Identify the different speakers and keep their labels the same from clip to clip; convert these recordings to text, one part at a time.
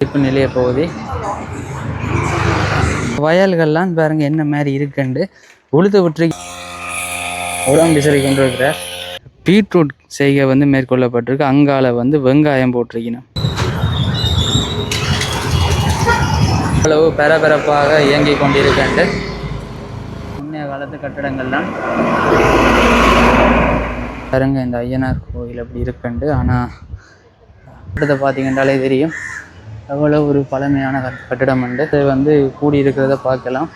Speaker 1: இப்போ நிலைய பகுதி வயல்கள்லாம் பாருங்க என்ன மாதிரி இருக்குண்டு உழுது விட்டு உடம்பு சரி கொண்டு இருக்கிறார். பீட்ரூட் செய்கை வந்து மேற்கொள்ளப்பட்டிருக்கு. அங்கால வந்து வெங்காயம் போட்டிருக்கணும். அவ்வளவு பரபரப்பாக இயங்கிக் கொண்டிருக்கண்டு முன்னைய காலத்து கட்டடங்கள்லாம் பாருங்க. இந்த ஐயனார் கோயில் அப்படி இருக்குண்டு. ஆனால் கட்டடத்தை பார்த்தீங்கன்னாலே தெரியும் எவ்வளோ ஒரு பழமையான கட்டடம் உண்டு. இது வந்து கூடி இருக்கிறத பார்க்கலாம்.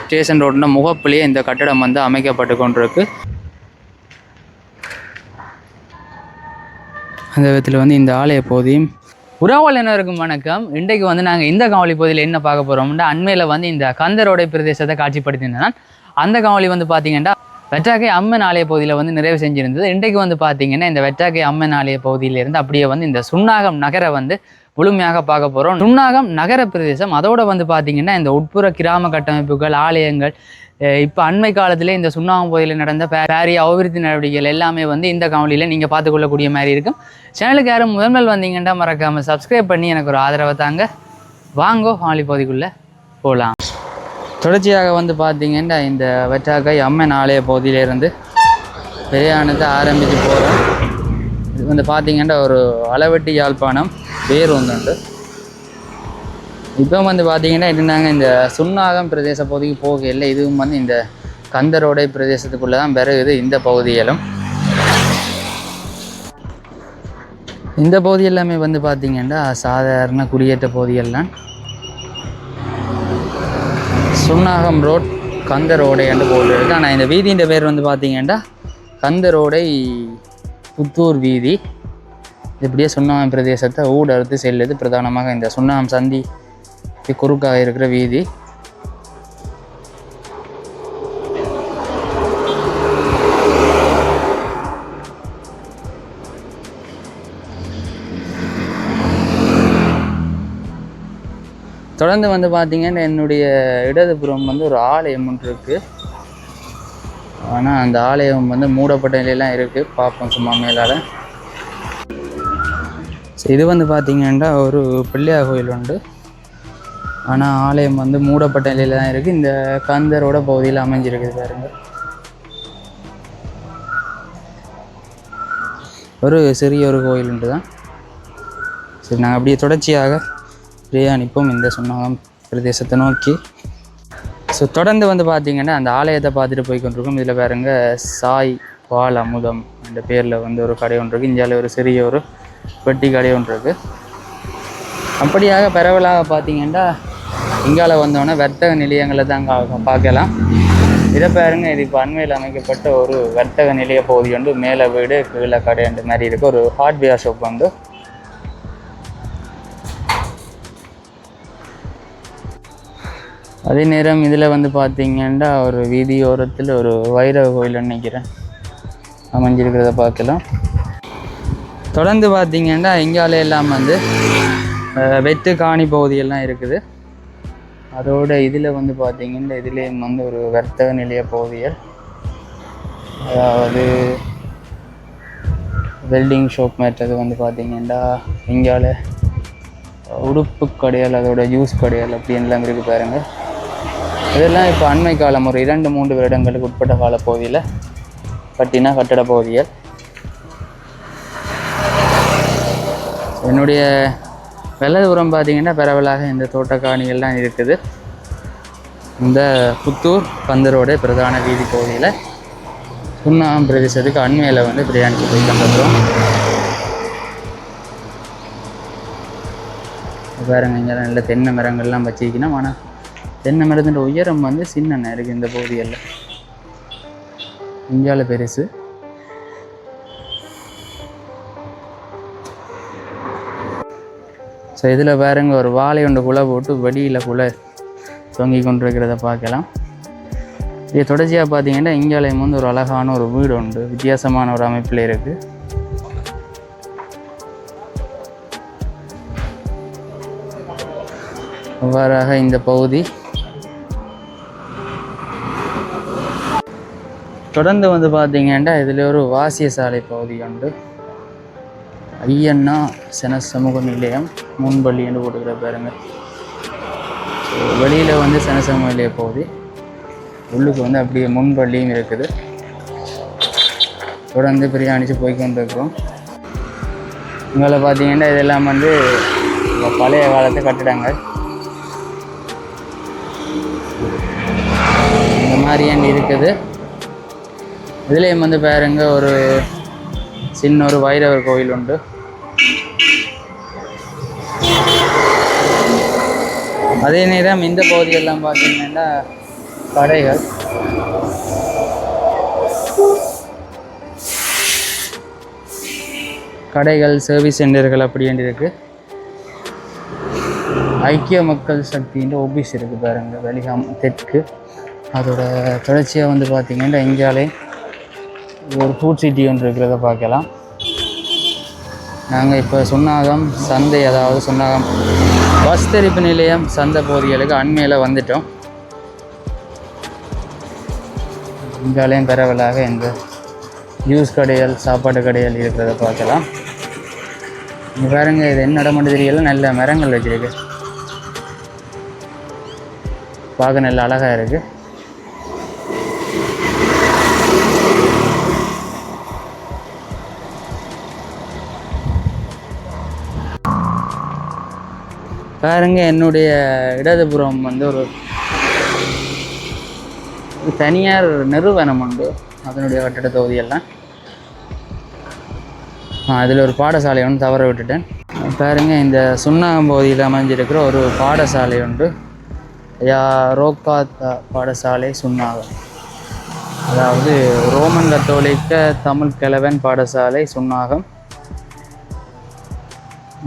Speaker 1: ஸ்டேஷன் ரோடுனா முகப்பிலேயே இந்த கட்டடம் வந்து அமைக்கப்பட்டு கொண்டிருக்கு. அந்த விதத்தில் வந்து இந்த ஆலய பகுதியும் உறவுகள் என்ன இருக்கும். வணக்கம். இன்றைக்கு வந்து நாங்கள் இந்த காவலி பகுதியில் என்ன பார்க்க போகிறோம்னா அண்மையில் வந்து இந்த கந்தரோடை பிரதேசத்தை காட்சிப்படுத்தியிருந்தேன். அந்த காவலி வந்து பார்த்தீங்கன்னா வெற்றாக்கை அம்மன் ஆலய பகுதியில் வந்து நிறைவு செஞ்சிருந்தது. இன்றைக்கு வந்து பார்த்தீங்கன்னா இந்த வெற்றாக்கை அம்மன் ஆலய பகுதியிலிருந்து அப்படியே வந்து இந்த சுன்னாகம் நகரை வந்து முழுமையாக பார்க்க போகிறோம். சுன்னாகம் நகர பிரதேசம் அதோட வந்து பார்த்தீங்கன்னா இந்த உட்புற கிராம கட்டமைப்புகள், ஆலயங்கள், இப்போ அண்மை காலத்திலே இந்த சுன்னாகம் பகுதியில் நடந்த பாரிய அபிவிருத்தி நடவடிக்கைகள் எல்லாமே வந்து இந்த காணொலியில் நீங்கள் பார்த்துக்கொள்ளக்கூடிய மாதிரி இருக்கும். சேனலுக்கு யாரும் முதல் வந்தீங்கன்னா மறக்காமல் சப்ஸ்கிரைப் பண்ணி எனக்கு ஒரு ஆதரவை தாங்க. வாங்கோ காணொலி பகுதிக்குள்ளே போகலாம். தொடர்ச்சியாக வந்து பார்த்தீங்கன்னா இந்த வெற்றாக்கை அம்மன் ஆலய பகுதியிலேருந்து பிரயாணத்தை ஆரம்பித்து போகிறோம். இது வந்து பார்த்தீங்கன்னா ஒரு அளவெட்டி யாழ்ப்பாணம் பேர் ஒன்று. இப்போ வந்து பார்த்தீங்கன்னா என்னென்னாங்க இந்த சுன்னாகம் பிரதேச பகுதிக்கு போக இல்லை. இதுவும் வந்து இந்த கந்தரோடை பிரதேசத்துக்குள்ளே தான் பெறுகுது. இந்த பகுதியிலும் இந்த பகுதி எல்லாமே வந்து பார்த்தீங்கன்னா சாதாரண குடியேற்ற பகுதிகள்லாம். சுன்னாகம் ரோட் கந்தரோடை என்று போட்டுருக்கு. ஆனால் இந்த வீதியின் பேர் வந்து பார்த்தீங்கன்னா கந்தரோடை புத்தூர் வீதி. இப்படியே சுன்னாகம் பிரதேசத்தை ஊடறுத்து செல்லுது. பிரதானமாக இந்த சுன்னாகம் சந்தி குறுக்காக இருக்கிற வீதி. தொடர்ந்து வந்து பார்த்தீங்கன்னா என்னுடைய இடதுபுறம் வந்து ஒரு ஆலயம் ஒன்று இருக்குது. ஆனால் அந்த ஆலயம் வந்து மூடப்பட்ட நிலையெல்லாம் இருக்குது. பார்ப்போம் சும்மா மேலால். இது வந்து பார்த்தீங்கன்னா ஒரு பிள்ளையார் கோயில் உண்டு. ஆனால் ஆலயம் வந்து மூடப்பட்ட நிலையில் தான் இருக்குது. இந்த கந்தரோட பகுதியில் அமைஞ்சிருக்குது பாருங்க. ஒரு சிறிய ஒரு கோயில் உண்டு தான். சரி, நாங்கள் அப்படியே தொடர்ச்சியாக பிரயாணிப்போம் இந்த சுன்னாகம் பிரதேசத்தை நோக்கி. ஸோ தொடர்ந்து வந்து பார்த்திங்கன்னா அந்த ஆலயத்தை பார்த்துட்டு போய் கொண்டிருக்கோம். இதில் பாருங்க சாய் பால் அமுதம் என்ற பேரில் வந்து ஒரு கடை ஒன்று இருக்குது. இந்தியாவில் ஒரு சிறிய ஒரு பெட்டி கடை ஒன்று இருக்குது. அப்படியாக பரவலாக பார்த்திங்கன்னா இங்கால வந்தோடனே வர்த்தக நிலையங்களை தான் பார்க்கலாம். இதை பாருங்க. இது இப்போ அண்மையில் அமைக்கப்பட்ட ஒரு வர்த்தக நிலைய பகுதி வந்து மேலே வீடு கீழே கடை என்ற மாதிரி இருக்குது. ஒரு ஹார்ட்வேர் ஷாப் வந்து. அதே நேரம் இதில் வந்து பார்த்திங்கன்னா ஒரு வீதியோரத்தில் ஒரு வைரவ கோயில் நினைக்கிறேன் அமைஞ்சிருக்கிறத பார்க்கலாம். தொடர்ந்து பார்த்திங்கன்னா இங்கால எல்லாம் வந்து வெட்டு காணி பகுதியெல்லாம் இருக்குது. அதோட இதில் வந்து பார்த்திங்கன்னா இதுலேயும் வந்து ஒரு வர்த்தக நிலைய பகுதிகள், அதாவது வெல்டிங் ஷாப் மேட்டது வந்து பார்த்திங்கன்னா இங்கால உடுப்பு கடையால், அதோட ஜூஸ் கடையால் அப்படி எல்லாம் இருக்குது பாருங்கள். இதெல்லாம் இப்போ அண்மை காலம் ஒரு 2-3 வருடங்களுக்கு உட்பட்ட காலப்பகுதியில் கட்டின கட்டட பகுதிகள். என்னுடைய வெள்ளதுபுறம் பார்த்திங்கன்னா பரவலாக இந்த தோட்டக்காணிகள்லாம் இருக்குது. இந்த புத்தூர் கந்தரோட பிரதான வீதி பகுதியில் சுன்னாகம் பிரதேசத்துக்கு அண்மையில் வந்து பிரயாணிக்கு போய் கண்டுக்கிறோம். பாருங்க, இங்கே நல்ல தென்னை மரங்கள்லாம் வச்சிக்கணும். ஆனால் தென்னை மரத்தின் உயரம் வந்து சின்ன இருக்குது இந்த பகுதிகளில். இந்தியாவில் பெருசு. ஸோ இதில் பாருங்க ஒரு வாழை ஒன்று குலை போட்டு வெடியில் குலை தொங்கி கொண்டிருக்கிறத பார்க்கலாம். இது தொடர்ச்சியாக பார்த்தீங்கன்னா இந்தியாவிலையும் வந்து ஒரு அழகான ஒரு வீடு உண்டு. வித்தியாசமான ஒரு அமைப்பில் இருக்குது. அவ்வாறாக இந்த பகுதி தொடர்ந்து வந்து பார்த்தீங்கன்னா இதில் ஒரு வாசிய சாலை பகுதி உண்டு. ஐயண்ணா சன சமூக நிலையம் முன்பள்ளி என்று போட்டுக்கிற பாருங்க. ஸோ வெளியில் வந்து சன சமூக நிலையம் போகுது, உள்ளுக்கு வந்து அப்படியே முன்பள்ளியும் இருக்குது. தொடர்ந்து பிரியாணிச்சு போய்கொண்டு இருக்கிறோம். இங்கே பார்த்தீங்கன்னா இதெல்லாம் வந்து பழைய காலத்து கட்டிடங்கள். இந்த மாதிரி ஏன் இருக்குது. இதுலேயும் வந்து பாருங்க ஒரு சின்ன ஒரு வைரவர் கோயில் உண்டு. அதே நேரம் இந்த பகுதியெல்லாம் பார்த்தீங்கன்னா கடைகள், சர்வீஸ் சென்டர்கள் அப்படின்னு இருக்குது. ஐக்கிய மக்கள் சக்தின்ற ஆஃபீஸ் இருக்குது பாருங்க வெளிகாம் தெற்கு. அதோட தொடர்ச்சியாக வந்து பார்த்தீங்கன்னா இந்தியாவிலே ஒரு ஃபுட் சிட்டி ஒன்று இருக்கிறத பார்க்கலாம். நாங்கள் இப்போ சுன்னாகம் சந்தை, அதாவது சுன்னாகம் பஸ் தெரிப்பு நிலையம் சந்தை பகுதிகளுக்கு அண்மையில் வந்துட்டோம். இந்தியாவிலையும் பரவலாக இந்த ஜூஸ் கடைகள், சாப்பாட்டு கடைகள் இருக்கிறத பார்க்கலாம். இங்கே பாருங்க, இது என்ன இடமாட்டு தெரியல, நல்ல மரங்கள் வச்சிருக்கு, பார்க்க நல்ல அழகாக இருக்குது. பாருங்க, என்னுடைய இடதுபுறம் வந்து ஒரு தனியார் நிறுவனம் உண்டு, அதனுடைய கட்டிட தொகுதியெல்லாம். அதில் ஒரு பாடசாலை ஒன்று தவற விட்டுட்டேன். பாருங்க, இந்த சுன்னாகம் பகுதியில் அமைஞ்சிருக்கிற ஒரு பாடசாலை உண்டு, ரோக்காத் பாடசாலை சுன்னாகம். அதாவது ரோமன் கத்தோலிக்க தமிழ் கிழவன் பாடசாலை சுன்னாகம்.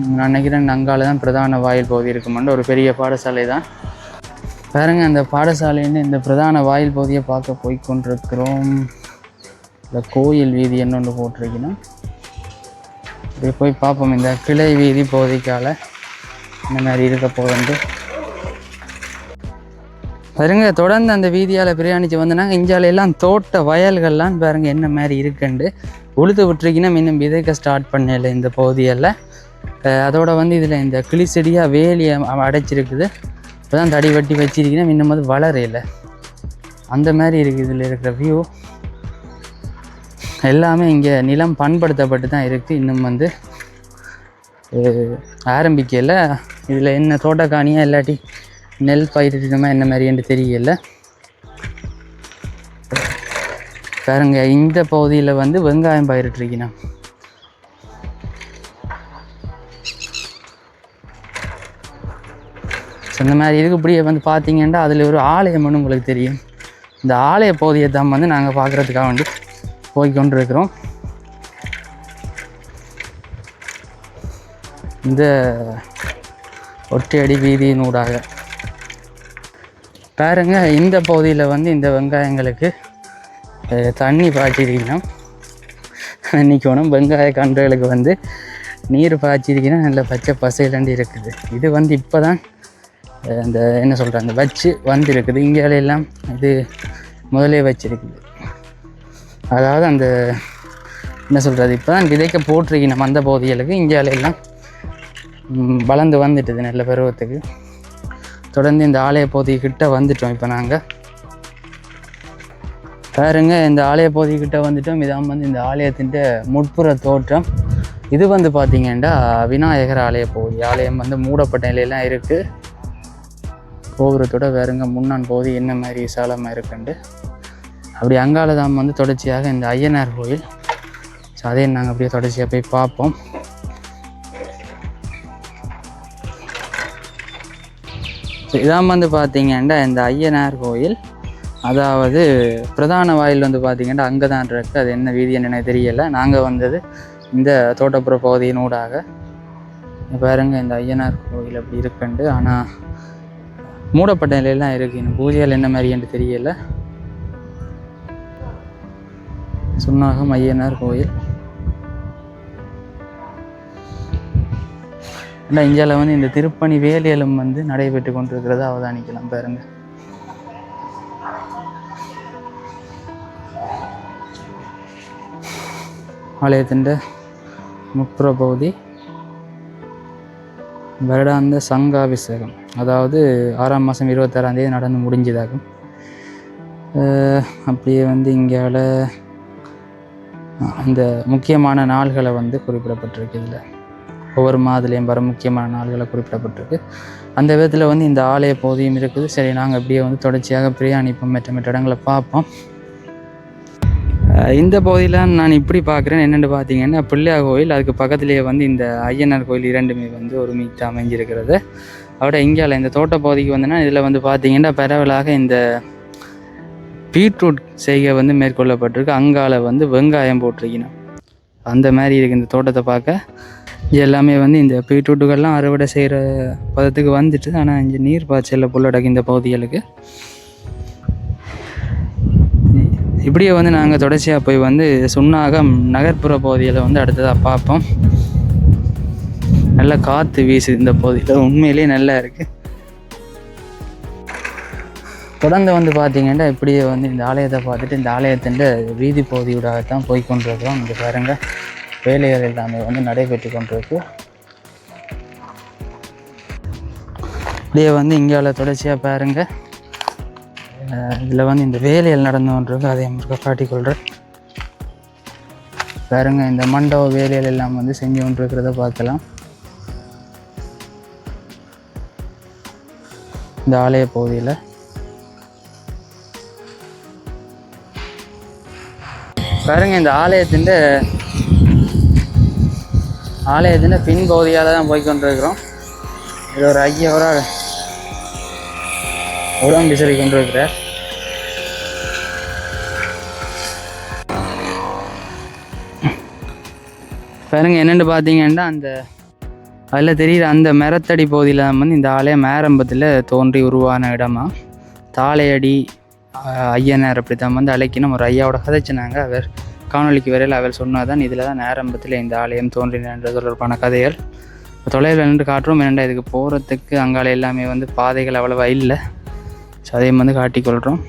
Speaker 1: நான் நினைக்கிறேன் அங்கால தான் பிரதான வாயில் பகுதி இருக்குமென்ற ஒரு பெரிய பாடசாலை தான். பாருங்க, அந்த பாடசாலைன்னு இந்த பிரதான வாயில் பகுதியை பார்க்க போய்கொண்டிருக்கிறோம். இந்த கோயில் வீதி என்னொன்று போட்டிருக்கணும், இப்படி போய் பார்ப்போம். இந்த கிளை வீதி பகுதிக்கால இந்த மாதிரி இருக்க போகுது. பாருங்க, தொடர்ந்து அந்த வீதியால் பிரயாணிச்சு வந்தனாங்க. இஞ்சாலையெல்லாம் தோட்ட வயல்கள்லாம் பாருங்க என்ன மாதிரி இருக்குண்டு. உழுது விட்டுருக்கினா இன்னும் விதைக்க ஸ்டார்ட் பண்ணல இந்த பகுதியெல்லாம். அதோட வந்து இதில் இந்த கிளி செடியாக வேலியை அடைச்சிருக்குது. இப்போ தான் தடி வட்டி வச்சிருக்கீங்கன்னா இன்னும் வந்து வளரையில் அந்த மாதிரி இருக்குது. இதில் இருக்கிற வியூ எல்லாமே இங்கே நிலம் பண்படுத்தப்பட்டு தான் இருக்குது, இன்னும் வந்து ஆரம்பிக்கல. இதில் என்ன தோட்டக்காணியாக இல்லாட்டி நெல் பயிரிடணுமா என்ன மாதிரின்னு தெரியல. பாருங்க, இந்த பகுதியில் வந்து வெங்காயம் பயிரிட்டுருக்கணும். இந்த மாதிரி இதுக்கு இப்படியே வந்து பார்த்தீங்கன்னா அதில் ஒரு ஆலயம் ஒன்று உங்களுக்கு தெரியும். இந்த ஆலய பகுதியை தான் வந்து நாங்கள் பார்க்குறதுக்காக வேண்டி போய்கொண்டு இருக்கிறோம். இந்த ஒற்றையடி வீதியினூடாக பாருங்க, இந்த பகுதியில் வந்து இந்த வெங்காயங்களுக்கு தண்ணி பாய்ச்சிருக்கணும். நிற்கணும், வெங்காய கன்றுகளுக்கு வந்து நீர் பாய்ச்சிருக்கணும். நல்ல பச்சை பசையிலண்டி இருக்குது. இது வந்து இப்போ தான் அந்த என்ன சொல்கிறாங்க வச்சு வந்துருக்குது. இங்கேயெல்லாம் இது முதலே வச்சிருக்குது. அதாவது அந்த என்ன சொல்கிறது, இப்போ தான் விதைக்க போட்டிருக்கணும் அந்த பகுதிகளுக்கு. இங்கேயெல்லாம் வளர்ந்து வந்துட்டுது நல்ல பருவத்துக்கு. தொடர்ந்து இந்த ஆலய பகுதிக்கிட்ட வந்துட்டோம். இப்போ நாங்கள் பாருங்க, இந்த ஆலய பகுதிக்கிட்ட வந்துட்டோம். இதான் வந்து இந்த ஆலயத்தின் முட்புற தோற்றம். இது வந்து பார்த்திங்கன்னா விநாயகர் ஆலய பகுதி. ஆலயம் வந்து மூடப்பட்ட நிலையெல்லாம் இருக்குது. கோபுரத்தோட வேறுங்க முன்னான் பகுதி என்ன மாதிரி விசாலமாக இருக்குண்டு. அப்படி அங்கால தான் வந்து தொடர்ச்சியாக இந்த ஐயனார் கோயில். ஸோ அதே நாங்கள் அப்படியே தொடர்ச்சியாக போய் பார்ப்போம். ஸோ இதான் வந்து பார்த்திங்கன்னா இந்த ஐயனார் கோயில். அதாவது பிரதான வாயில் வந்து பார்த்திங்கன்னா அங்கே தான் இருக்குது. அது என்ன வீதி என்னென்ன தெரியலை. நாங்கள் வந்தது இந்த தோட்டப்புற பகுதியினூடாக. பாருங்க, இந்த ஐயனார் கோயில் அப்படி இருக்குண்டு. ஆனால் மூடப்பட்ட நிலையெல்லாம் இருக்குது. இன்னும் பூஜைகள் என்ன மாதிரி என்று தெரியலை. சுன்னாகம் ஐயனார் கோயில். ஏன்னா இந்தியாவில் வந்து இந்த திருப்பணி வேலைகளும் வந்து நடைபெற்று கொண்டிருக்கிறத அவதானிக்கலாம். பாருங்க, ஆலயத்தின் முப்புற பகுதி வருடாந்த சங்காபிஷேகம், அதாவது 6ஆம் மாதம் 26ஆம் தேதி நடந்து முடிஞ்சதாகும். அப்படியே வந்து இங்கால அந்த முக்கியமான நாள்களை வந்து குறிப்பிடப்பட்டிருக்கு. இதில் ஒவ்வொரு மாதத்துலேயும் வர முக்கியமான நாள்களை குறிப்பிடப்பட்டிருக்கு. அந்த விதத்தில் வந்து இந்த ஆலய பகுதியும் இருக்குது. சரி, நாங்கள் அப்படியே வந்து தொடர்ச்சியாக பிரயாணிப்போம், மற்ற இடங்களை பார்ப்போம். இந்த பகுதியில் நான் இப்படி பார்க்குறேன் என்னென்னு பார்த்தீங்கன்னா, பிள்ளையார் கோயில், அதுக்கு பக்கத்துலேயே வந்து இந்த ஐயனார் கோயில் இரண்டுமே வந்து ஒரு மீட்டு அமைஞ்சிருக்கிறது. அதோட இங்கால இந்த தோட்ட பகுதிக்கு வந்தேன்னா இதில் வந்து பார்த்தீங்கன்னா பரவலாக இந்த பீட்ரூட் செய்கை வந்து மேற்கொள்ளப்பட்டிருக்கு. அங்கால வந்து வெங்காயம் போட்டிருக்கணும். அந்த மாதிரி இருக்குது இந்த தோட்டத்தை பார்க்க. இது எல்லாமே வந்து இந்த பீட்ரூட்டுகள்லாம் அறுவடை செய்கிற பதத்துக்கு வந்துட்டு, ஆனால் இங்கே நீர் பாய்ச்சலில் புல்லடக்கு இந்த பகுதிகளுக்கு. இப்படியே வந்து நாங்கள் தொடர்ச்சியாக போய் வந்து சுன்னாகம் நகர்ப்புற பகுதியில் வந்து அடுத்ததாக பார்ப்போம். நல்லா காற்று வீசுது இந்த பகுதியில், உண்மையிலேயே நல்லா இருக்குது. தொடர்ந்து வந்து பார்த்தீங்கன்னா இப்படியே வந்து இந்த ஆலயத்தை பார்த்துட்டு இந்த ஆலயத்தின் வீதி பகுதியூடாகத்தான் போய் கொண்டிருக்கிறோம். இங்கே பாருங்க, வேலைகள் எல்லாமே வந்து நடைபெற்று கொண்டிருக்கு. இப்படியே வந்து இங்கால தொடர்ச்சியாக பாருங்க, இதில் வந்து இந்த வேலைகள் நடந்து கொண்டிருக்கு. அதை முருக காட்டிக்கொள்கிறேன். பாருங்க, இந்த மண்டப வேலைகள் எல்லாம் வந்து செஞ்சு கொண்டிருக்கிறத பார்க்கலாம். இந்த ஆலய பகுதியில் பாருங்க, இந்த ஆலயத்தின் பின் பகுதியால் தான் போய்கொண்டிருக்கிறோம். இது ஒரு ஐயவராக உடம்பு சரி கொண்டிருக்கிறார். பாருங்க, என்னென்னு பார்த்தீங்கன்னா அந்த அதில் தெரியுற அந்த மரத்தடி பகுதியில் வந்து இந்த ஆலயம் ஆரம்பத்தில் தோன்றி உருவான இடமா. தாளையடி ஐயனார் அப்படி தான் வந்து அழைக்கணும். ஒரு ஐயாவோட கதைச்சினாங்க. அவர் காணொலிக்கு வரையில் அவர் சொன்னாதான் இதில் தான் ஆரம்பத்தில் இந்த ஆலயம் தோன்றின தொடர்பான கதைகள். இப்போ தொலைவில் நின்று காட்டுறோம். என்னென்னா இதுக்கு போகிறதுக்கு அங்கால எல்லாமே வந்து பாதைகள் அவ்வளவா இல்லை. ஸோ அதையும் வந்து காட்டிக்கொள்கிறோம்.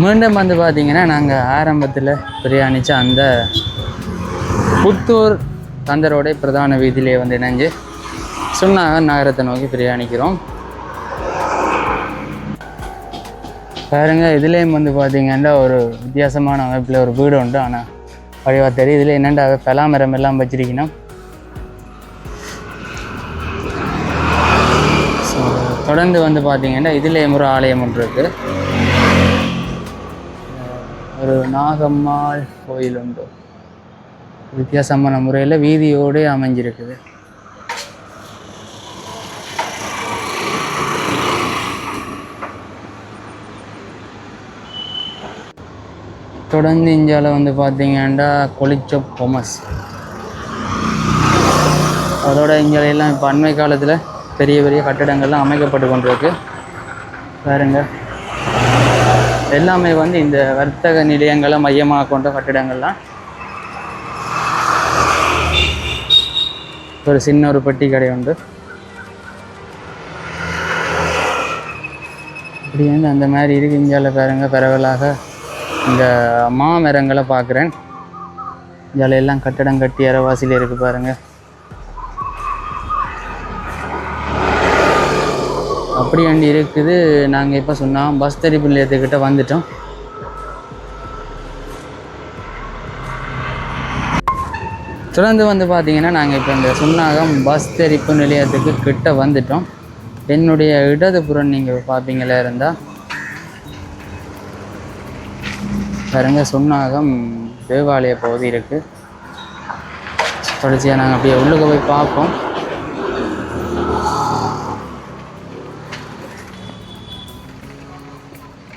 Speaker 1: மீண்டும் வந்து பார்த்திங்கன்னா நாங்கள் ஆரம்பத்தில் பிரயாணித்த அந்த புத்தூர் கந்தரோட பிரதான வீதியிலே வந்து இணைஞ்சு சுன்னாகம் நகரத்தை நோக்கி பிரயாணிக்கிறோம். பாருங்க, இதுலேயும் வந்து பார்த்திங்கன்னா ஒரு வித்தியாசமான அமைப்பில் ஒரு வீடு உண்டு. ஆனால் வடிவா தெரியும். இதில் என்னென்னா பலாமரம் எல்லாம் வச்சிருக்கணும். ஸோ தொடர்ந்து வந்து பார்த்திங்கன்னா இதுலேயும் ஒரு ஆலயம் ஒன்று இருக்குது. ஒரு நாகம்மாள் கோயில் உண்டு. வித்தியாசமான முறையில் வீதியோடு அமைஞ்சிருக்குது. தொடர்ந்து இந்தியாவில் வந்து பார்த்தீங்கன்னா கொலிச்சப் பொமஸ், அதோட இந்தியாவிலாம் இப்போ அண்மை காலத்தில் பெரிய பெரிய கட்டிடங்கள்லாம் அமைக்கப்பட்டு கொண்டிருக்கு. பாருங்க, எல்லாமே வந்து இந்த வர்த்தக நிலையங்களை மையமாக கொண்ட கட்டிடங்கள்லாம். ஒரு சின்ன ஒரு பெட்டி கடை உண்டு. இப்படி வந்து அந்த மாதிரி இருக்குது இந்தியாவில். பாருங்க, பரவலாக இந்த மாமரங்களை பார்க்குறேன். இதில் எல்லாம் கட்டடம் கட்டி அரைவாசியில் இருக்குது பாருங்கள். அப்படி வண்டி இருக்குது. நாங்கள் இப்போ சொன்னோம் பஸ் தெரிப்பு நிலையத்துக்கிட்ட வந்துட்டோம். தொடர்ந்து வந்து பார்த்திங்கன்னா நாங்கள் இப்போ இந்த சுன்னாகம் பஸ் தெரிப்பு நிலையத்துக்கு கிட்ட வந்துட்டோம். என்னுடைய இடதுபுறம் நீங்கள் பார்ப்பீங்களா இருந்தால் பாருங்க, சுன்னாகம் தேவாலய பகுதி இருக்குது. தொடர்ச்சியாக நாங்கள் அப்படியே உள்ளுக்கு போய் பார்ப்போம்.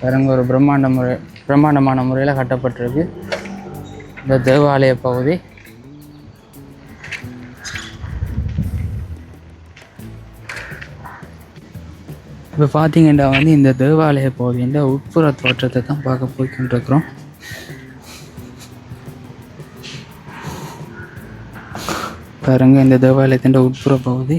Speaker 1: பாருங்க, ஒரு பிரம்மாண்டமான முறையில் கட்டப்பட்டிருக்கு இந்த தேவாலய பகுதி. இப்போ பார்த்தீங்கன்னா வந்து இந்த தேவாலய பகுதியின் உட்புற தோற்றத்தை தான் பார்க்க போய்கிட்டுருக்குறோம். பாருங்க, இந்த தேவாலயத்தின் உட்புற பகுதி.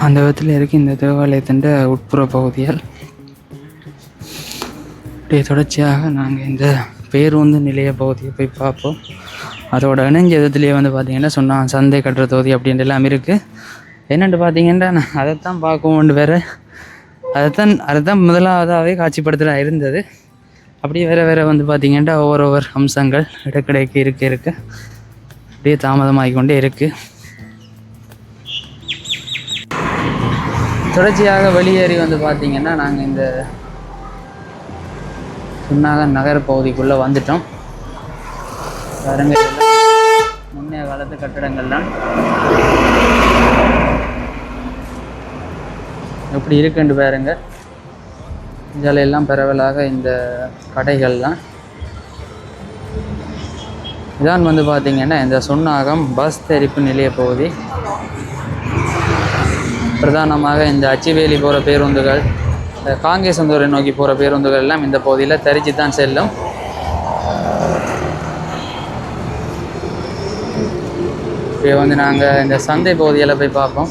Speaker 1: அந்த விதத்தில் இருக்குது இந்த தேவாலயத்தின் உட்புற பகுதிகள். அப்படியே தொடர்ச்சியாக நாங்கள் இந்த பேருந்து நிலைய பகுதியை போய் பார்ப்போம். அதோட இணைஞ்ச விதத்துலேயே வந்து பார்த்திங்கன்னா சொன்னால் சந்தை கட்டுற தொகுதி அப்படின்ட்டு எல்லாம் இருக்குது. என்னென்னு பார்த்தீங்கன்னா நான் அதைத்தான் பார்க்கவும் வேறு அதைத்தான் முதலாவதாகவே காட்சிப்படுத்தலாக இருந்தது. அப்படியே வேறு வந்து பார்த்திங்கன்னா ஒவ்வொரு அம்சங்கள் இடக்கிடைக்கு இருக்க அப்படியே தாமதமாகிக்கொண்டே இருக்குது. தொடர்ச்சியாக வெளியேறி வந்து பார்த்திங்கன்னா நாங்கள் இந்த சுன்னாகம் நகர பகுதிக்குள்ளே வந்துட்டோம். பாருங்க, முன்னைய காலத்து கட்டடங்கள் தான் எப்படி இருக்குன்னு பாருங்க. இதில் எல்லாம் பரவலாக இந்த கடைகள் தான். இதான் வந்து பார்த்திங்கன்னா இந்த சுன்னாகம் பஸ் தெரிப்பு நிலைய பகுதி. பிரதானமாக இந்த அச்சிவேலி போகிற பேருந்துகள், காங்கேசந்தூரை நோக்கி போகிற பேருந்துகள் எல்லாம் இந்த பகுதியில் தரிச்சு தான் செல்லும். இப்போ வந்து நாங்கள் இந்த சந்தை பகுதியில் போய் பார்ப்போம்.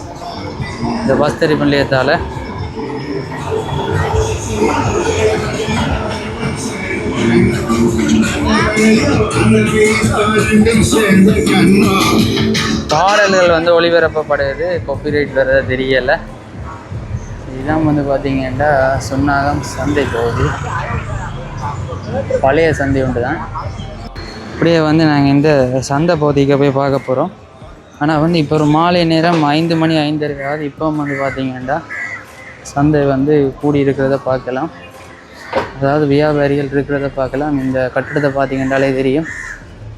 Speaker 1: இந்த பஸ் தெரிப்பு நிலையத்தால் பாடல்கள் வந்து ஒளிபரப்பப்படுது, காப்பிரைட் வர்றது தெரியலை. இதுதான் வந்து பார்த்திங்கன்னா சுன்னாகம் சந்தை பகுதி, பழைய சந்தை ஒன்று தான். அப்படியே வந்து நாங்கள் இந்த சந்தை பகுதிக்கு போய் பார்க்க போகிறோம். ஆனால் வந்து இப்போ ஒரு மாலை நேரம் 5 மணி 5:30 இப்போ வந்து பார்த்திங்கன்னா சந்தை வந்து கூடி இருக்கிறத பார்க்கலாம். அதாவது வியாபாரிகள் இருக்கிறத பார்க்கலாம். இந்த கட்டிடத்தை பார்த்திங்கன்னாலே தெரியும்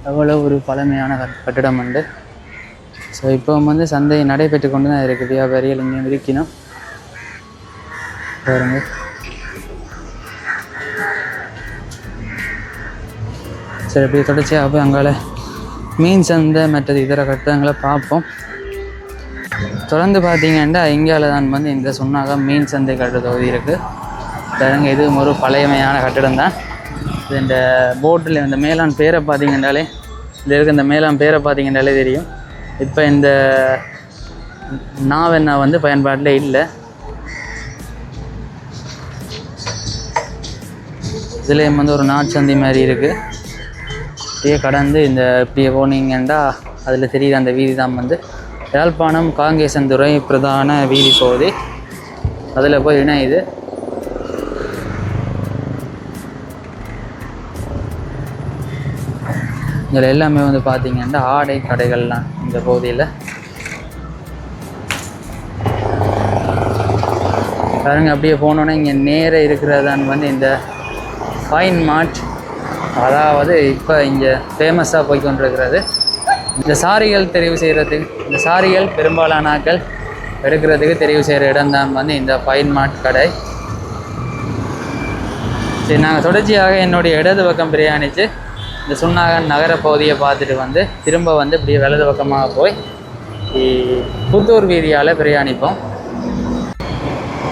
Speaker 1: எவ்வளோ ஒரு பழமையான கட்டிடம் உண்டு. ஸோ இப்போ வந்து சந்தை நடைபெற்று கொண்டு தான் இருக்குது. வியாபாரிகள் இங்கே இருக்கணும் பாருங்க. சரி, அப்படியே தொடர்ச்சியாக போய் அங்கால மீன் சந்தை மற்றது இதர கட்டிடங்களை பார்ப்போம். தொடர்ந்து பார்த்தீங்கன்னா இங்கால தான் வந்து இந்த சுன்னாகம் மீன் சந்தை கட்டுற தொகுதி இருக்குது பாருங்க. இது ஒரு பழையமையான கட்டிடம் தான். இது இந்த போட்டில் இந்த மேலாண் பேரை பார்த்தீங்கன்னாலே இந்த மேலாண் பேரை பார்த்தீங்கன்னாலே தெரியும். இப்போ இந்த நாவெண்ணா வந்து பயன்பாட்டில் இல்லை. இதுலேயும் வந்து ஒரு நாட்சந்தி மாதிரி இருக்குது. அப்படியே கடந்து இந்த இப்படியே போனீங்கன்னா அதில் தெரியுது அந்த வீதி தான் வந்து யாழ்ப்பாணம் காங்கேசந்துறை பிரதான வீதி பகுதி. அதில் போய் இணையுது. இதில் எல்லாமே வந்து பார்த்திங்கன்னா ஆடை கடைகள்லாம் இந்த பகுதியில் பாருங்க. அப்படியே போனோன்னே இங்கே நேர இருக்கிறதான் வந்து இந்த ஃபைன் மார்ட், அதாவது இப்போ இங்கே ஃபேமஸாக போய் கொண்டிருக்கிறது. இந்த சாரிகள் தெரிவு செய்கிறதுக்கு, இந்த சாரிகள் பெரும்பாலான ஆட்கள் எடுக்கிறதுக்கு தெரிவு செய்கிற இடம் தான் வந்து இந்த ஃபைன் மார்ட் கடை. சரி, நாங்கள் தொடர்ச்சியாக என்னுடைய இடது பக்கம் பிரயாணித்து இந்த சுன்னாகம் நகர பகுதியை பார்த்துட்டு வந்து திரும்ப வந்து இப்படியே வலது பக்கமாக போய் புத்தூர் வீதியால் பிரயாணிப்போம்.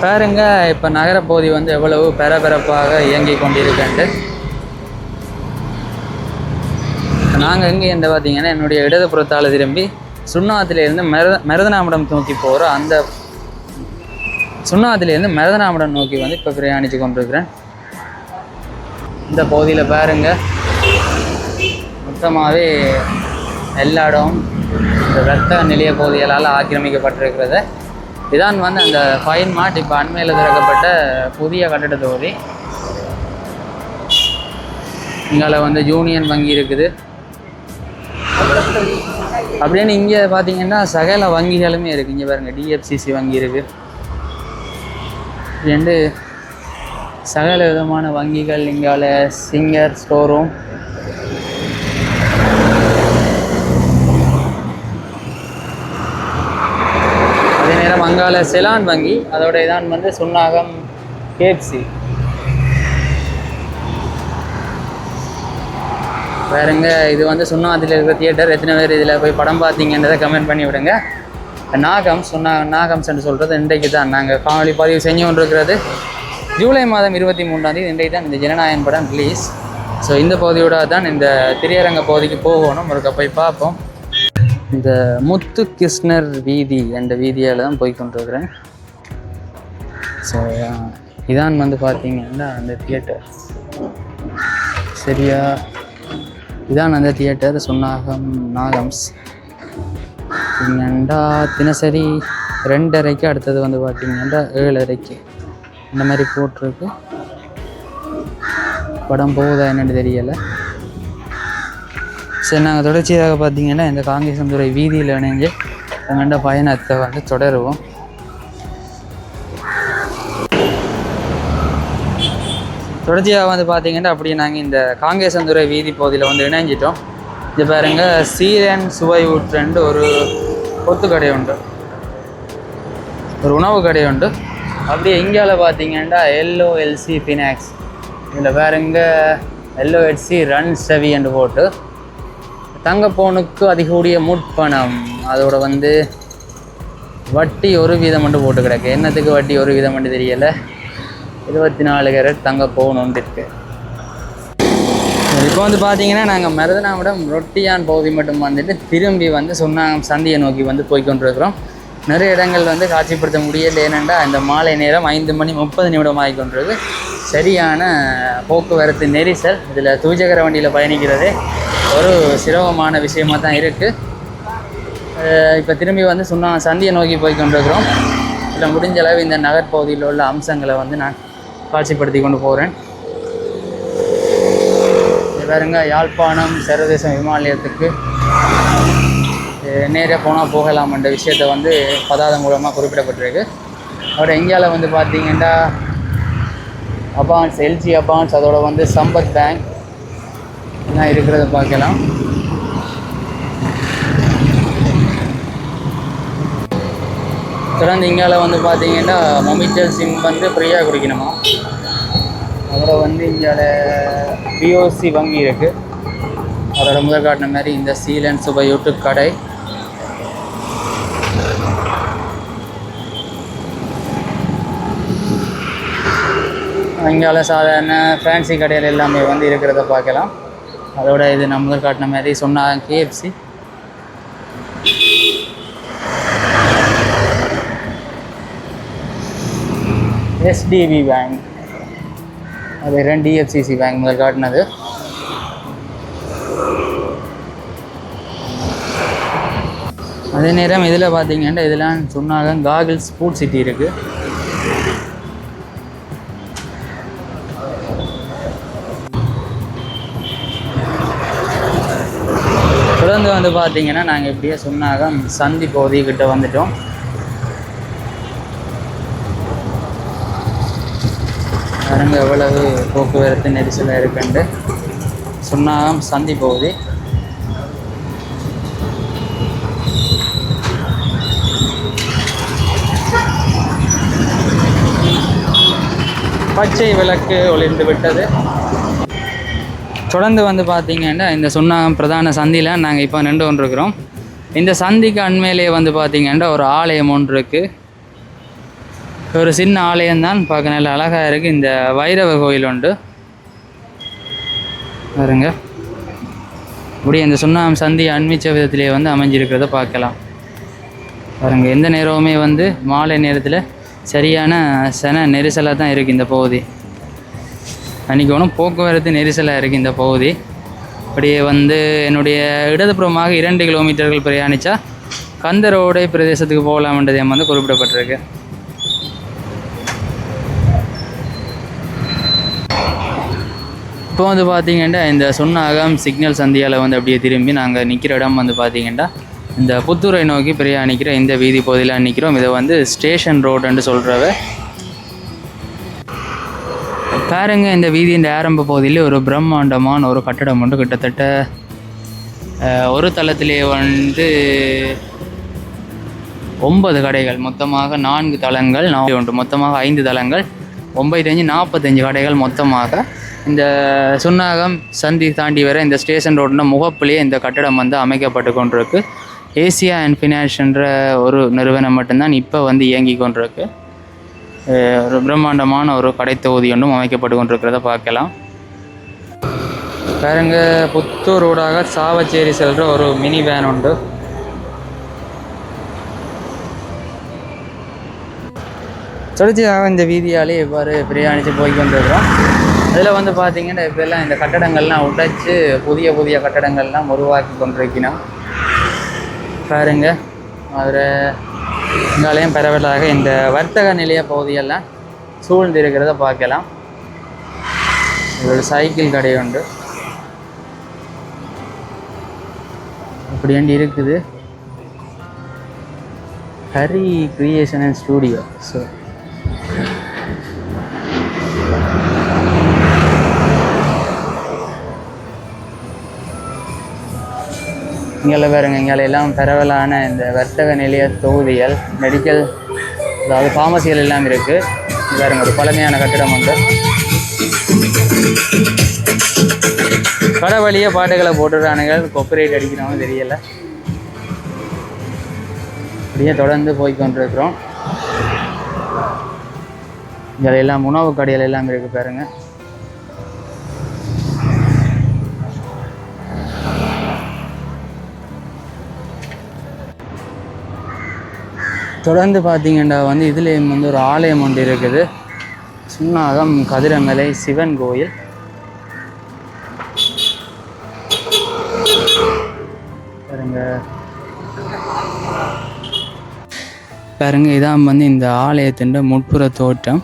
Speaker 1: பாருங்க, இப்போ நகரப்பகுதி வந்து எவ்வளவு பரபரப்பாக இயங்கி கொண்டிருக்கேன்ட்டு. நாங்கள் எங்கே என்று பார்த்தீங்கன்னா என்னுடைய இடதுபுறத்தால் திரும்பி சுன்னாகத்திலேருந்து மருதனாமடம் நோக்கி போகிற அந்த சுன்னாகத்திலேருந்து மருதனாமடம் நோக்கி வந்து இப்போ பிரயாணித்து கொண்டிருக்கிறேன். இந்த பகுதியில் பாருங்க, மொத்தமாகவே எல்லா இடமும் இந்த வர்த்தக நிலைய பகுதிகளால் ஆக்கிரமிக்கப்பட்டிருக்கிறது. இதான் வந்து அந்த ஃபைன் மார்ட் இப்போ அண்மையில் திறக்கப்பட்ட புதிய கட்டிட தொகுதி. இங்கால வந்து யூனியன் வங்கி இருக்குது. அப்படின்னு இங்கே பார்த்தீங்கன்னா சகல வங்கிகளுமே இருக்குது. இங்கே பாருங்கள், டிஎஃப்சிசி வங்கி இருக்குது. ரெண்டு சகல விதமான வங்கிகள் இங்கால சிங்கர் ஸ்டோரும். அதே நேரம் அங்கால செலான் வங்கி, அதோட இதான் வந்து சுன்னாகம் கேப்சி. வேறுங்க, இது வந்து சுன்னாகத்தில் இருக்கிற தியேட்டர். எத்தனை பேர் இதில் போய் படம் பார்த்தீங்கன்றதை கமெண்ட் பண்ணி விடுங்க. நாகம்ஸ் என்று சொல்கிறது இன்றைக்கு தான் நாங்கள் காணொலி பதிவு செஞ்சு கொண்டிருக்கிறது. ஜூலை மாதம் 23 இன்றைக்கு தான் இந்த ஜனநாயகன் படம் ரிலீஸ். ஸோ இந்த பகுதியோட தான் இந்த திரையரங்க பகுதிக்கு போகணும். ஒருக்க போய் பார்ப்போம். இந்த முத்து கிருஷ்ணர் வீதி என்ற வீதியால் தான் போய் கொண்டிருக்கிறேன். ஸோ இதான் வந்து பார்த்தீங்கன்னா அந்த தியேட்டர். சரியா, இதான் அந்த தியேட்டர் சுன்னாகம் நாகம்ஸ். பார்த்தீங்கன்னா தினசரி 2:30க்கு, அடுத்தது வந்து பார்த்தீங்கன்னா 7:30க்கு இந்த மாதிரி போட்டிருக்கு. படம் போகுதா என்னன்னு தெரியலை. சரி, நாங்கள் தொடர்ச்சியாக பார்த்தீங்கன்னா இந்த காங்கேசன்துறை வீதியில் இணைஞ்சு எங்கள்ட பயணத்தை வந்து தொடருவோம். தொடர்ச்சியாக வந்து பார்த்தீங்கன்னா அப்படியே நாங்கள் இந்த காங்கேசன்துறை வீதி பகுதியில் வந்து இணைஞ்சிட்டோம். இது பாருங்க, சீரன் சுவை ஊற்றுண்டு ஒரு கொத்து கடை உண்டு, ஒரு உணவு கடை உண்டு. அப்படியே இங்கால பார்த்தீங்கன்னா LOLC ஃபினாக்ஸ், இதில் பாருங்க LOLC ரன் செவி என்று போட்டு தங்கப்போனுக்கு அதிகூடிய முற்பணம், அதோட வந்து வட்டி 1% மட்டும் போட்டு கிடக்கு. என்னத்துக்கு வட்டி 1% மட்டும் தெரியலை. 24 கேரட் தங்கப்போன் ஒன்று இருக்குது. இப்போ வந்து பார்த்தீங்கன்னா நாங்கள் மருதனாவிடம் ரொட்டியான் பகுதி மட்டும் வந்துட்டு திரும்பி வந்து சுன்னாகம் சந்தியை நோக்கி வந்து போய்கொண்டிருக்கிறோம். நிறைய இடங்கள் வந்து காட்சிப்படுத்த முடியலை. ஏனென்றா இந்த மாலை நேரம் 5:30 ஆகிக்கொண்டிருக்கு. சரியான போக்குவரத்து நெரிசல். இதில் தூஜகர வண்டியில் பயணிக்கிறதே ஒரு சிரமமான விஷயமாக தான் இருக்குது. இப்போ திரும்பி வந்து சந்தியை நோக்கி போய் கொண்டிருக்கிறோம். இல்லை முடிஞ்ச அளவு இந்த நகர்பகுதியில் உள்ள அம்சங்களை வந்து நான் காட்சிப்படுத்தி கொண்டு போகிறேன். பாருங்க, யாழ்ப்பாணம் சர்வதேச விமான நிலையத்துக்கு நேராக போனால் போகலாம் என்ற விஷயத்தை வந்து பதாதம் மூலமாக குறிப்பிடப்பட்டிருக்கு. அதோட இந்தியாவில் வந்து பார்த்தீங்கன்னா அபான்ஸ், LG அபான்ஸ், அதோட வந்து சம்பத் பேங்க் எல்லாம் இருக்கிறத பார்க்கலாம். தொடர்ந்து இந்தியாவில் வந்து பார்த்தீங்கன்னா மொமிட்டல் சிம் வந்து ஃப்ரீயாக குடிக்கணுமா. அதோட வந்து இந்தியாவில் BOC வங்கி இருக்குது. அதோட முதல் காட்டின மாதிரி இந்த சீலன் சுபையூட்டு கடை. இங்கால சாதாரண ஃபேன்சி கடையில் எல்லாமே வந்து இருக்கிறத பார்க்கலாம். அதோட இது நம்ம முதல் காட்டின மாதிரி சொன்னாங்க KFC. SDB பேங்க், அது 2 DFCC பேங்க் முதல் காட்டினது. அதே நேரம் இதில் பார்த்தீங்கன்னா இதெல்லாம் சொன்னாங்க காகிள்ஸ் ஃபுட் சிட்டி இருக்குது. தொடர்ந்து வந்து பார்த்தீங்கன்னா நாங்கள் இப்படியே சொன்னாங்க சந்தி பகுதிக்கிட்ட வந்துட்டோம். பாருங்க எவ்வளவு போக்குவரத்து நெரிசலாக இருக்குண்டு. சொன்னாகம் சந்தி பகுதி. பச்சை விளக்கு ஒளிர்ந்து விட்டது. தொடர்ந்து வந்து பார்த்தீங்கன்னா இந்த சுன்னாகம் பிரதான சந்தியில் நாங்கள் இப்போ நின்று கொண்டிருக்கிறோம். இந்த சந்திக்கு அண்மையிலே வந்து பார்த்தீங்கன்னா ஒரு ஆலயம் ஒன்று இருக்குது. ஒரு சின்ன ஆலயம்தான், பார்க்க நல்ல அழகாக இருக்குது. இந்த வைரவ கோயில் உண்டு பாருங்க. இப்படி இந்த சுன்னாகம் சந்தி அண்மிச்ச விதத்திலே வந்து அமைஞ்சிருக்கிறத பார்க்கலாம். பாருங்க, எந்த நேரமுமே வந்து மாலை நேரத்தில் சரியான நெரிசலாக தான் இருக்குது இந்த பகுதி. அன்றைக்கி ஒன்றும் போக்குவரத்து நெரிசலாக இருக்குது இந்த பகுதி. அப்படியே வந்து என்னுடைய இடதுபுறமாக 2 கிலோமீட்டர்கள் பிரயாணித்தா கந்தரோடை பிரதேசத்துக்கு போகலாம்ன்றதை வந்து குறிப்பிடப்பட்டிருக்கு. இப்போ வந்து பார்த்திங்கன்னா இந்த சுன்னாகம் சிக்னல் சந்தியால் வந்து அப்படியே திரும்பி நாங்கள் நிற்கிற இடம் வந்து பார்த்திங்கன்னா இந்த புத்தூரை நோக்கி பிரயாணிக்கிற இந்த வீதி பகுதியில் நிற்கிறோம். இதை வந்து ஸ்டேஷன் ரோடுன்னு சொல்கிறவ பாருங்க. இந்த வீதியின் ஆரம்ப பகுதியில் ஒரு பிரம்மாண்டமான ஒரு கட்டடம் உண்டு. கிட்டத்தட்ட ஒரு தளத்திலே வந்து 9 கடைகள், மொத்தமாக 4 தளங்கள் உண்டு. மொத்தமாக 5 தளங்கள், 9×5 45 கடைகள் மொத்தமாக இந்த சுன்னாகம் சந்தி தாண்டி வர இந்த ஸ்டேஷன் ரோடுன முகப்பிலேயே இந்த கட்டடம் வந்து அமைக்கப்பட்டு கொண்டிருக்கு. ஏசியா அண்ட் ஃபினான்ஸ் என்ற ஒரு நிறுவனம் மட்டும்தான் இப்போ வந்து இயங்கி கொண்டிருக்கு. ஒரு பிரம்மாண்டமான ஒரு கடை தொகுதி ஒன்றும் அமைக்கப்பட்டு கொண்டிருக்கிறத பார்க்கலாம். பாருங்க, புத்தூர் ரோடாக சாவச்சேரி செல்கிற ஒரு மினி வேன் உண்டு. தொடர்ச்சியாக இந்த வீதியாலே எவ்வாறு பிரயாணித்து போய் கொண்டிருக்கிறோம். அதில் வந்து பார்த்திங்கன்னா இப்போல்லாம் இந்த கட்டடங்கள்லாம் உடைச்சு புதிய புதிய கட்டடங்கள்லாம் உருவாக்கி கொண்டிருக்கணும். பாருங்க, அதில் எங்காலையும் பரவலாக இந்த வர்த்தக நிலைய பகுதியெல்லாம் சூழ்ந்து இருக்கிறத பார்க்கலாம். ஒரு சைக்கிள் கடை உண்டு, அப்படியாண்டி இருக்குது. Hari creation and studio. So இங்கே பாருங்க, இங்கே எல்லாம் பரவலான இந்த வர்த்தக நிலைய தொகுதிகள், மெடிக்கல், அதாவது ஃபார்மசிகள் எல்லாம் இருக்குது. பாருங்க, ஒரு பழமையான கட்டிடம் உண்டு. கடை வழியே பாட்டுகளை போட்டுறானுங்க, காப்பிரைட் அடிக்கிறவங்க தெரியலை. அப்படியே தொடர்ந்து போய் கொண்டிருக்கிறோம். இங்கே எல்லாம் உணவு கடைகள் எல்லாம் இருக்குது பாருங்க. தொடர்ந்து பார்த்தீங்கன்னா வந்து இதுலேயும் வந்து ஒரு ஆலயம் ஒன்று இருக்குது. சுன்னாகம் கதிரமலை சிவன் கோயில். பாருங்க, இதான் வந்து இந்த ஆலயத்தின் முட்புற தோட்டம்.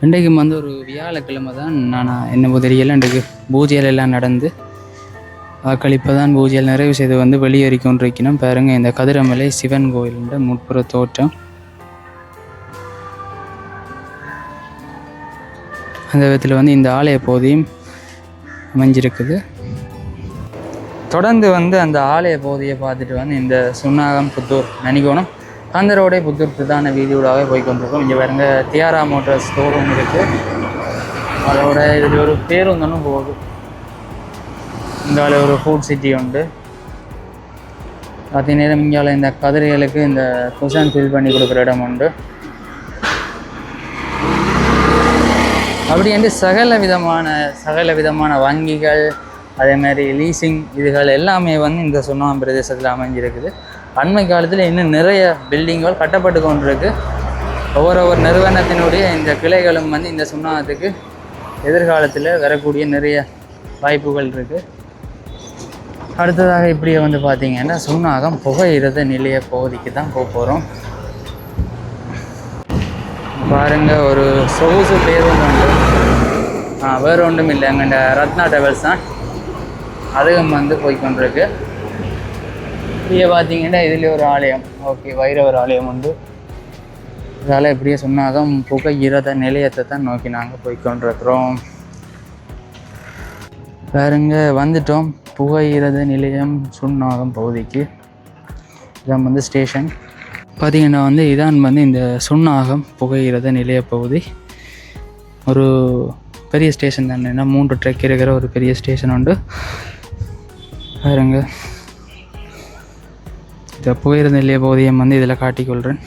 Speaker 1: இன்றைக்கு வந்து ஒரு வியாழக்கிழமை தான், நான் என்ன தெரியல, இன்றைக்கு பூஜைகள் எல்லாம் நடந்து வாக்களிப்பு தான் பூஜைகள் நிறைவு செய்து வந்து வெளியேறி கொண்டிருக்கணும். பாருங்க, இந்த கதிரமலை சிவன் கோயிலுன்ற முட்புற தோட்டம். அந்த விதத்தில் வந்து இந்த ஆலய பகுதியும் அமைஞ்சிருக்குது. தொடர்ந்து வந்து அந்த ஆலய பகுதியை பார்த்துட்டு வந்து இந்த சுன்னாகம் புத்தூர் நனிகோணம் கந்தரோடைய புத்தூர் பிரதான வீதியோடாகவே போய் கொண்டிருக்கோம். இங்கே பாருங்க, தியாரா மோட்டார்ஸ் ஸ்டோரும் இருக்குது. அதோட இதில் ஒரு பேருந்தனும் போகுது. இங்கால ஒரு ஃபுட் சிட்டி உண்டு. அதே நேரம் இங்கால இந்த கதிரைகளுக்கு இந்த குஷன் ஃபில் பண்ணி கொடுக்குற இடம் உண்டு. அப்படி வந்து சகல விதமான வங்கிகள், அதே மாதிரி லீசிங் இதுகள் எல்லாமே வந்து இந்த சுன்னாகம் பிரதேசத்தில் அமைஞ்சிருக்குது. அண்மை காலத்தில் இன்னும் நிறைய பில்டிங்குகள் கட்டப்பட்டு கொண்டிருக்கு. ஒவ்வொரு நிறுவனத்தினுடைய இந்த கிளைகளும் வந்து இந்த சுன்னாகத்துக்கு எதிர்காலத்தில் வரக்கூடிய நிறைய வாய்ப்புகள் இருக்குது. அடுத்ததாக இப்படியே வந்து பார்த்திங்கன்னா சுன்னாகம் புகையிரத நிலைய பகுதிக்கு தான் போக போகிறோம். பாருங்கள், ஒரு சொகுசு பேருந்து உண்டு. வேறு ஒன்றும் இல்லை, எங்கள்ட ரத்னா டிராவல்ஸ் தான், அதுவும் வந்து போய்கொண்டிருக்கு. இப்படியே பார்த்தீங்கன்னா இதில் ஒரு ஆலயம், ஓகே, வைரவர் ஆலயம் உண்டு. இதால் இப்படியே சுன்னாகம் புகையிரத நிலையத்தை தான் நோக்கி நாங்கள் போய்கொண்டிருக்கிறோம். பாருங்க, வந்துட்டோம் புகையிரத நிலையம் சுன்னாகம் பகுதிக்கு. இதான் வந்து ஸ்டேஷன். பார்த்திங்கன்னா வந்து இதான் வந்து இந்த சுன்னாகம் புகையிரத நிலைய பகுதி. ஒரு பெரிய ஸ்டேஷன் தான், என்ன 3 ட்ரக் இருக்கிற ஒரு பெரிய ஸ்டேஷன் உண்டு. பாருங்க, இந்த புகையிரத நிலைய பகுதியை வந்து இதில் காட்டிக்கொள்கிறேன்.